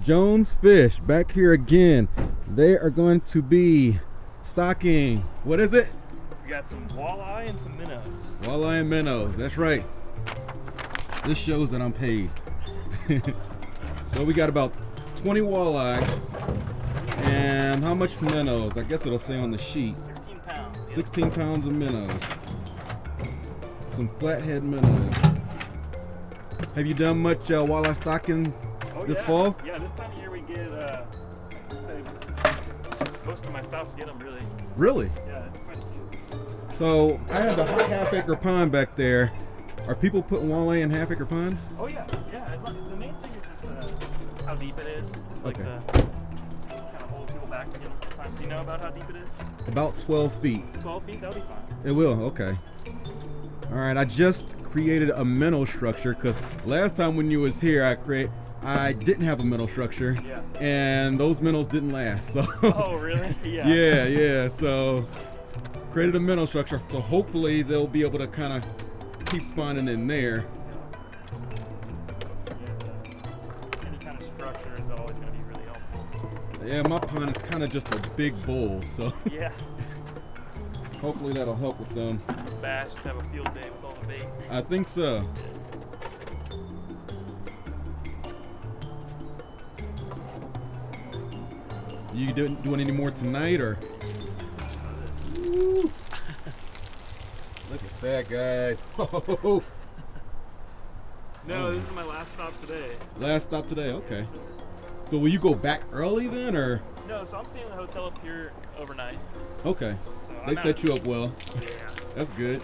Jones Fish back here again. They are going to be stocking, what is it? We got some walleye and some minnows. Walleye and minnows, that's right. This shows that I'm paid. So we got about 20 walleye and how much minnows? I guess it'll say on the sheet. 16 pounds. 16 pounds of minnows. Some flathead minnows. Have you done much walleye stocking this fall? Yeah, this time of year we get, most of my stops get them really. Really? Yeah, it's quite a few. So I have a half-acre pond back there. Are people putting walleye in half-acre ponds? Oh yeah, yeah. The main thing is just how deep it is. It's like Okay. the kind of holds people back to get them sometimes. Do you know about how deep it is? About 12 feet. 12 feet? That'll be fine. It will, okay. All right, I just created a minnow structure because last time when you was here, I didn't have a minnow structure, Yeah. and those minnows didn't last. So. Oh really? Yeah. Yeah. So created a minnow structure, so hopefully they'll be able to kind of keep spawning in there. Yeah, any kind of structure is always going to be really helpful. Yeah, my pond is kind of just a big bowl, so Yeah. hopefully that'll help with them. Bass just have a field day with all the bait. I think so. You doing any more tonight, or? Woo. Look at that, guys. No, this is my last stop today. Last stop today, okay. So will you go back early then, or? No, so I'm staying in the hotel up here overnight. Okay. So They set you up well. Yeah. That's good.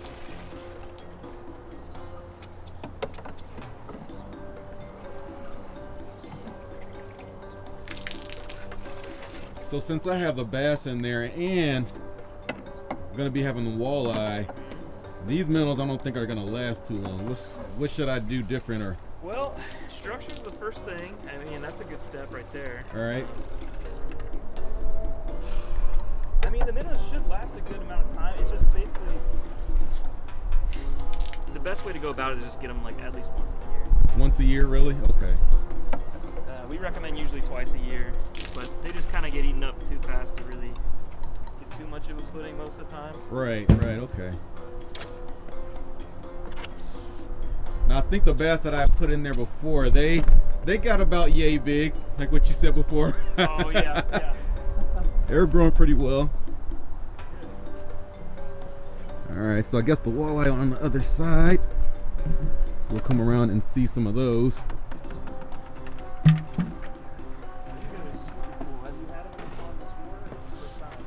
So since I have the bass in there and I'm gonna be having the walleye, these minnows I don't think are gonna last too long. What should I do different, or? Well, structure's the first thing. I mean, that's a good step right there. All right. I mean, the minnows should last a good amount of time. It's just basically the best way to go about it is just get them like at least once a year. Once a year, really? Okay. We recommend usually twice a year, but they just kind of get eaten up too fast to really get too much of a footing most of the time. Right, okay. Now I think the bass that I put in there before, they got about yay big, like what you said before. Oh yeah. They're growing pretty well. All right, so I guess the walleye on the other side. So we'll come around and see some of those.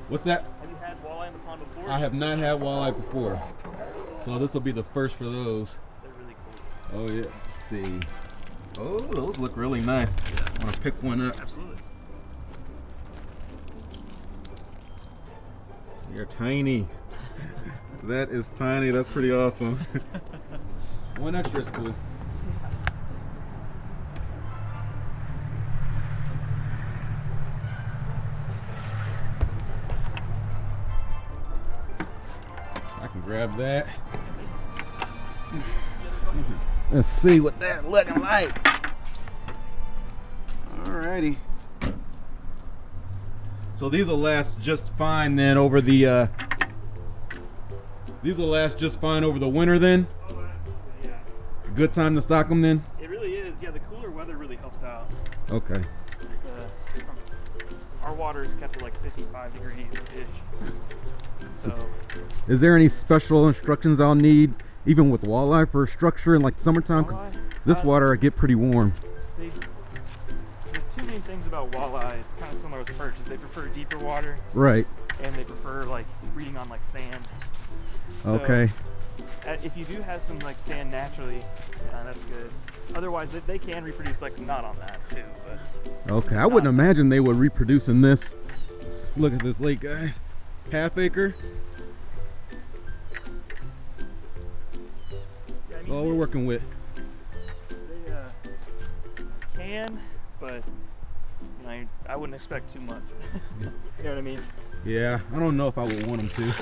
What's that? Have you had walleye in the pond before? I have not had walleye before, so this will be the first for those. They're really cool. Oh yeah, let's see. Oh, those look really nice. I want to pick one up. Absolutely. They're tiny. That is tiny. That's pretty awesome. One extra is cool. I can grab that. Let's see what that's looking like. Alrighty. So these will last just fine then over the these will last just fine over the winter then? Oh, absolutely, yeah. It's a good time to stock them then? It really is. Yeah, the cooler weather really helps out. Okay. Our water is kept at like 55 degrees-ish. So, is there any special instructions I'll need, even with walleye, for structure in like summertime? Because this water get pretty warm. The two main things about walleye, it's kind of similar with perch, is they prefer deeper water. Right. And they prefer like breeding on like sand. So, okay. If you do have some like sand naturally, that's good. Otherwise, they can reproduce like not on that too. But okay, I wouldn't imagine they would reproduce in this. Look at this lake, guys. Half acre. Yeah, That's all we're working with. They can, but you know, I wouldn't expect too much. You know what I mean? Yeah, I don't know if I would want them to.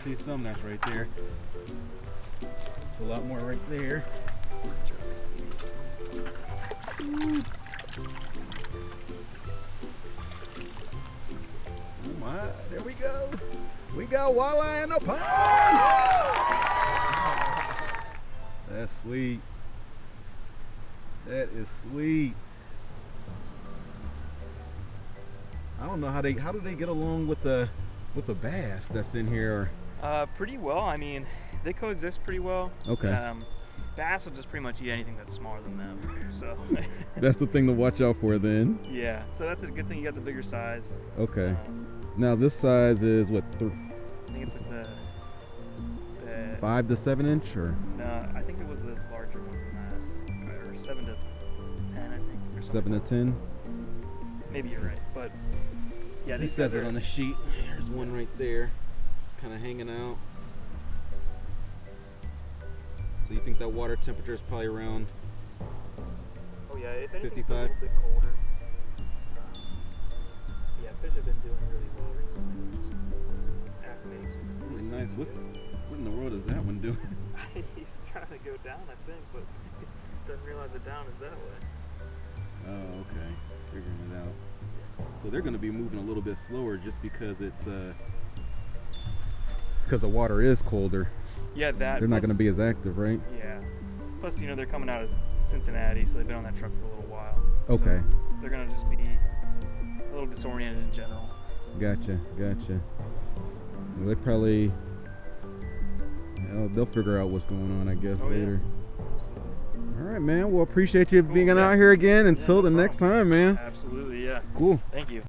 see some that's right there. It's a lot more right there. Ooh. Oh my, there we go. We got walleye in the pond. That's sweet. That is sweet. I don't know how do they get along with the bass that's in here? Pretty well. I mean, they coexist pretty well. Okay. Bass will just pretty much eat anything that's smaller than them. So That's the thing to watch out for then. yeah. So that's a good thing you got the bigger size. Okay. Now this size is what? I think it's the 5 to 7 inch or? No, I think it was the larger ones than that, or 7 to 10, I think. Or 7 to 10. Maybe you're right, but yeah. He says it on the sheet. There's one right there. It's kind of hanging out. So you think that water temperature is probably around? Oh yeah, if anything, 55? it's a little bit colder. Yeah, fish have been doing really well recently. It's just acclimating. Really nice. What in the world is that one doing? He's trying to go down, I think, but doesn't realize the down is that way. Oh, okay. Figuring it out. So they're going to be moving a little bit slower just because it's because the water is colder. Yeah, that. They're not going to be as active, right? Yeah. Plus, you know, they're coming out of Cincinnati, so they've been on that truck for a little while. Okay. So they're going to just be a little disoriented in general. Gotcha. Well, they probably they'll figure out what's going on, I guess, later. Yeah. Absolutely. All right, man. Well, appreciate you being yeah. out here again. Until no the problem. next time, man. Absolutely, yeah. Cool. Thank you.